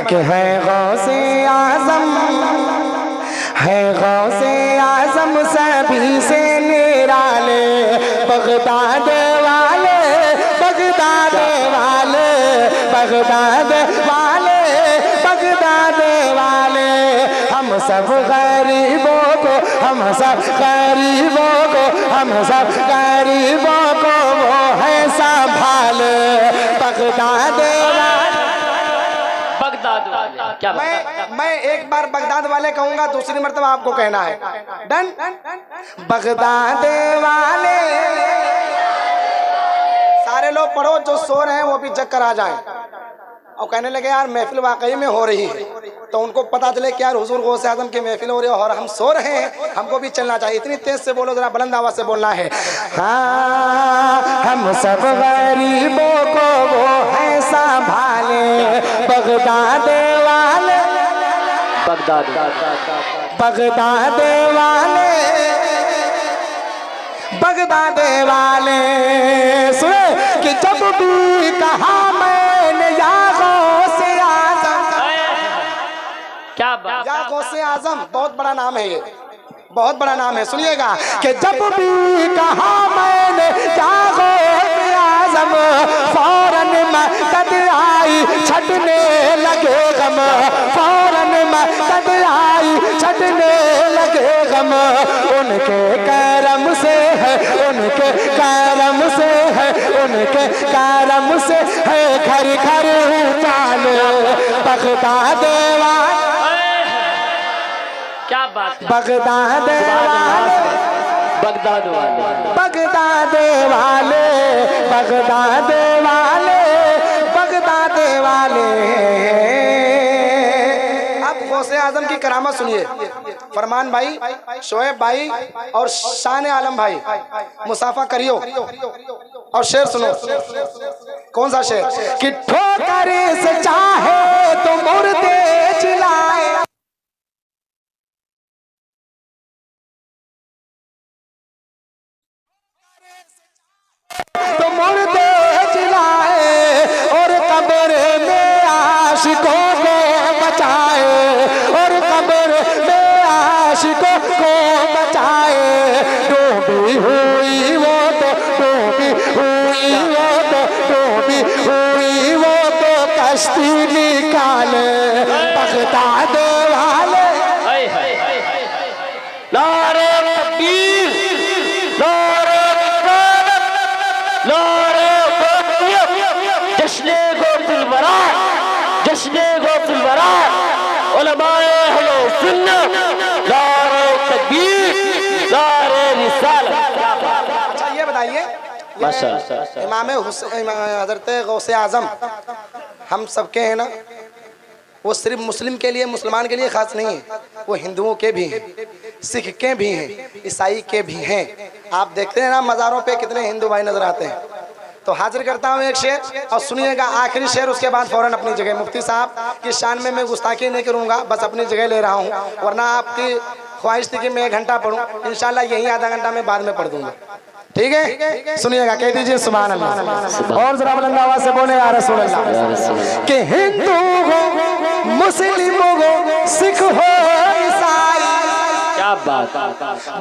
कि है गौसे आजम, है गौसे आजम सभी से निराले, बगदाद वाले, बगदाद वाले, बगदाद वाले, बगदाद वाले। हम सब गरीबों को, हम सब गरीबों को, हम सब गरीबों को वो है संभाले, बगदाद वाले, बगदाद वाले। क्या मैं एक बार बगदाद वाले कहूंगा, दूसरी मर्तबा आपको कहना है। डन? बगदाद वाले। सारे लोग पढ़ो, जो सो रहे हैं वो भी जग कर आ जाएं और कहने लगे यार महफिल वाकई में हो रही है, तो उनको पता चले कि यार हुजूर गौसे आजम की महफिल हो रही है और हम सो रहे हैं, हमको भी चलना चाहिए। इतनी तेज से बोलो, जरा बुलंद आवाज से बोलना है। हाँ, हम सब गरीबों को वो है संभाले, बगदाद वाले, बगदाद, बगदाद वाले, बगदाद वाले। सुने कि जब भी कहा मैंने या गौसे आजम, क्या बात, या गौसे आजम बहुत बड़ा नाम है, ये बहुत बड़ा नाम है। सुनिएगा कि जब भी कहा मैंने या गौसे आजम, फौरन मदद आई छटने लगे गम, फौरन मदद आई छटने लगे गम। उनके करम से है, उनके करम से है, उनके करम से है घर घर उजाले, बगदाद वाले, क्या बात, बगदाद वाले, बगदाद वाले, बगदाद वाले, बगदाद वाले, बगदाद वाले। अब गौसे आजम की करामत सुनिए। फरमान भाई, शोएब भाई और शान आलम भाई मुसाफा करियो और शेर सुनो। कौन सा शेर? कि ठोकर से चाहे तो मुर्दे चिल्लाए, तो मुर्दे चिल्लाए और कब्र में आशिकों को बचाए, और कब्र में आशिकों को बचाए। डूबी हुई वो तो, डूबी हुई वो तो, डूबी हुई वो तो कश्ती निकाले, बगदाद वाले। नारे तकबीर, नारे रिसालत, नारे तौहीद, जश्न गौसुल वरा, जश्न गौसुल वरा, उलमाए अहले सुन्नत, नारे तकबीर, नारे रिसालत। अच्छा ये बताइए, माशाअल्लाह, इमाम हुसैन हजरत गौसे आजम हम सबके हैं ना, वो सिर्फ मुस्लिम के लिए, मुसलमान के लिए खास नहीं है, वो हिंदुओं के भी हैं, सिख के भी हैं, ईसाई के भी हैं। आप देखते हैं ना मज़ारों पे कितने हिंदू भाई नजर आते हैं। तो हाजिर करता हूँ एक शेर और सुनिएगा, आखिरी शेर, उसके बाद फौरन अपनी जगह। मुफ्ती साहब की शान में मैं गुस्ताखी नहीं करूँगा, बस अपनी जगह ले रहा हूँ, वरना आपकी ख्वाहिश थी कि मैं 1 घंटा पढ़ूँ, इंशाल्लाह यही आधा घंटा मैं बाद में पढ़ दूँगा। ठीक है, सुनिएगा, कह दीजिए सुभान अल्लाह और जरा बुलंद आवाज से बोले या रसूल अल्लाह। कि हिंदू हो, मुस्लिम हो, सिख हो, ईसाई, क्या बात,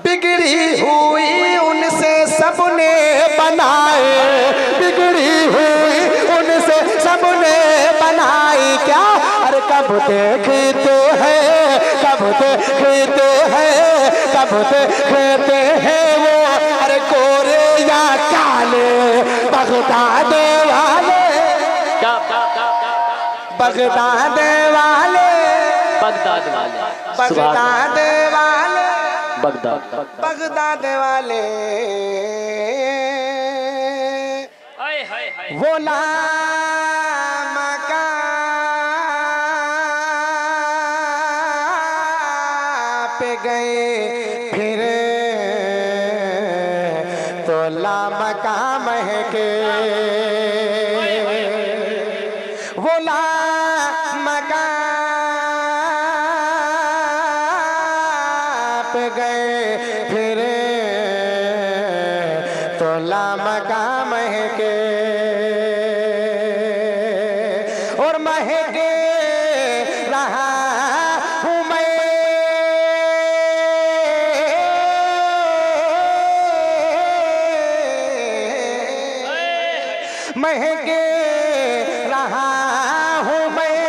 बिगड़ी हुई उनसे सबने बनाए, बिगड़ी हुई उनसे सबने बनाई। क्या अरे कब देखते हैं, कब देखते हैं, कब देखते हैं वो अरे गोरे या काले, बगदाद वाले, बगदाद वाले, बगदाद वाले, बगदाद वाले, बगदाद, बगदाद वाले। वो लामका पे गए फिर तो लामका महके, वो लामका पे गए फिर तो लामका महके, और महके महके रहा हूँ मैं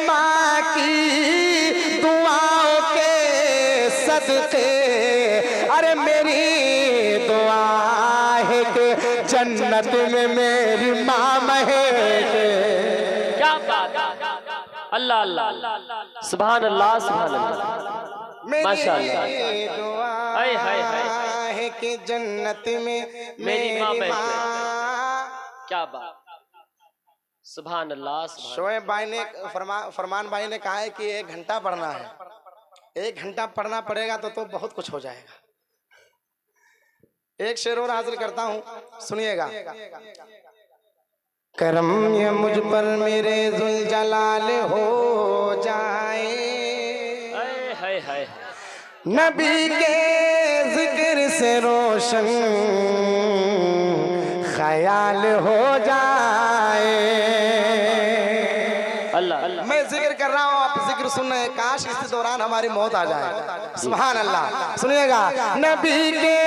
माँ की दुआओं के सदके। अरे मेरी दुआ है कि जन्नत में मेरी माँ महके। क्या बात है। अल्लाह अल्लाह सुभान अल्लाह सुभान अल्लाह माशाअल्लाह। मेरी दुआ हाय हाय हाय है कि जन्नत में मेरी माँ मेरी महके। माँ। क्या बात। सुभान अल्लाह सुभान शोएब भाई ने फरमान भाई ने कहा है कि 1 घंटा पढ़ना है। 1 घंटा पढ़ना पड़ेगा तो बहुत कुछ हो जाएगा। एक शेर और हाजिर करता हूँ, सुनिएगा। करम ये मुझ पर मेरे जुल जलाल हो जाए, हाय हाय हाय। नबी के जिक्र से रोशन ख्याल हो जाए। अल्लाह अल्लाह। मैं जिक्र कर रहा हूँ, आप जिक्र सुन रहे हैं। काश इस दौरान हमारी मौत आ जाए। सुभान अल्लाह। सुनिएगा। नबी के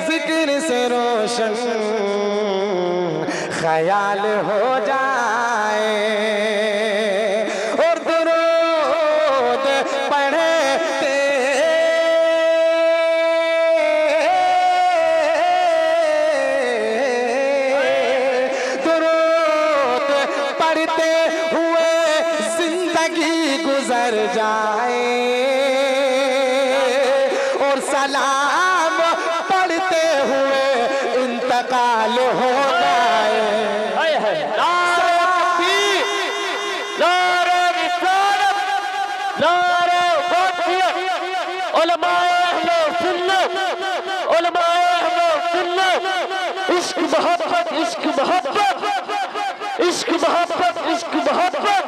जिक्र से रोशन ख्याल हो जाए और दुरूद पढ़ते दुरूद पढ़ते हुए जिंदगी गुजर जाए और सलाम पढ़ते हुए इंतकाल हो जाए। हाय हाय। नारे रिसालत नारे फ़ातिहा उलमाए अहले सुन्नत उलमाए अहले सुन्नत। इश्क मोहब्बत इश्क मोहब्बत इश्क मोहब्बत इश्क मोहब्बत।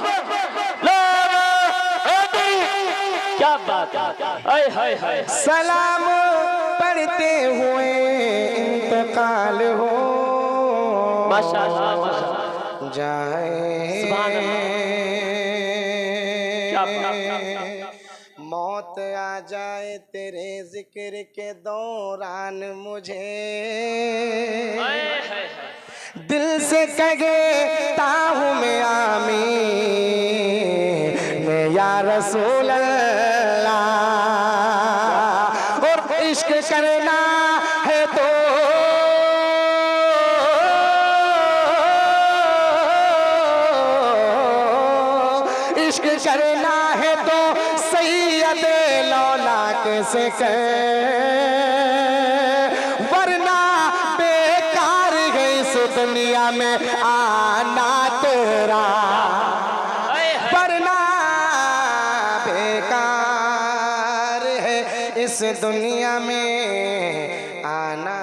क्या बात है। हाय हाय हाय। सलाम पढ़ते हुए इंतकाल हो माशाअल्लाह माशाअल्लाह जाए। सुभान अल्लाह। मौत आ जाए तेरे जिक्र के दौरान मुझे, हाय हाय हाय। दिल से कहता हूँ मैं आमीन मैं या रसूल अल्लाह। और इश्क करना है तो इश्क करना है तो सैयद लौलाक से कर, वरना बेकार है इस दुनिया में आना तेरा, वरना बेकार है इस दुनिया में आना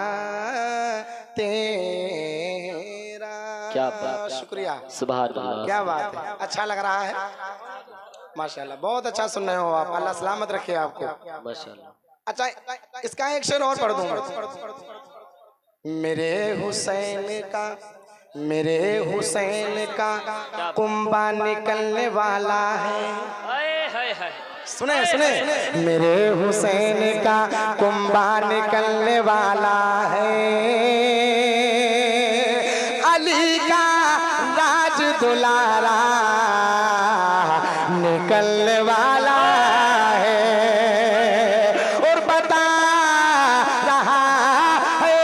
तेरा। क्या बात। शुक्रिया। सुभान अल्लाह। क्या बात है। अच्छा लग रहा है माशाल्लाह। बहुत अच्छा सुन रहे हो आप। अल्लाह सलामत रखे आपको माशाल्लाह। अच्छा इसका एक शेर और पढ़ दूंगा। मेरे हुसैन का कुंबा निकलने वाला है। हाय हाय हाय। सुने सुने। मेरे हुसैन का कुंबा निकलने वाला है, अली का राज दुलारा निकलने वाला है। और बता रहा है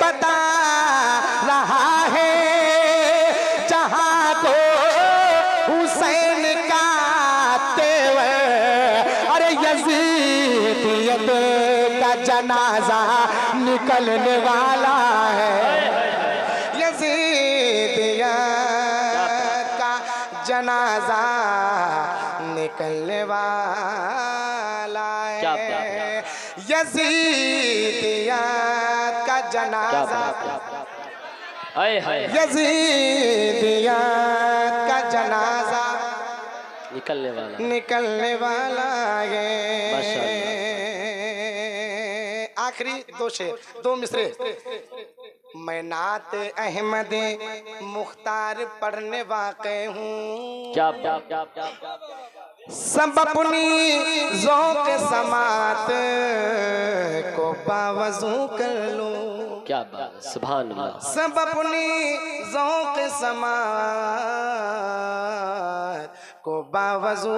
बता रहा है जहाँ को हुसैन का तेवर। अरे यजीदियत का जनाजा निकलने वाला है, यजीदियत का जनाजा निकलने वाला है, यजीदियत का जनाजा हाय हाय। यजीदियत का जनाजा निकलने वाला है। माशाअल्लाह। आखिरी 2 शेर 2 मिसरे। मैं नात अहमद मुख्तार पढ़ने वाक़े हूँ। क्या बात। सब अपनी ज़ौक़ समात को बावज़ू कर लो। क्या बात, सुभान अल्लाह। सब अपनी ज़ौक़ समात को बावज़ू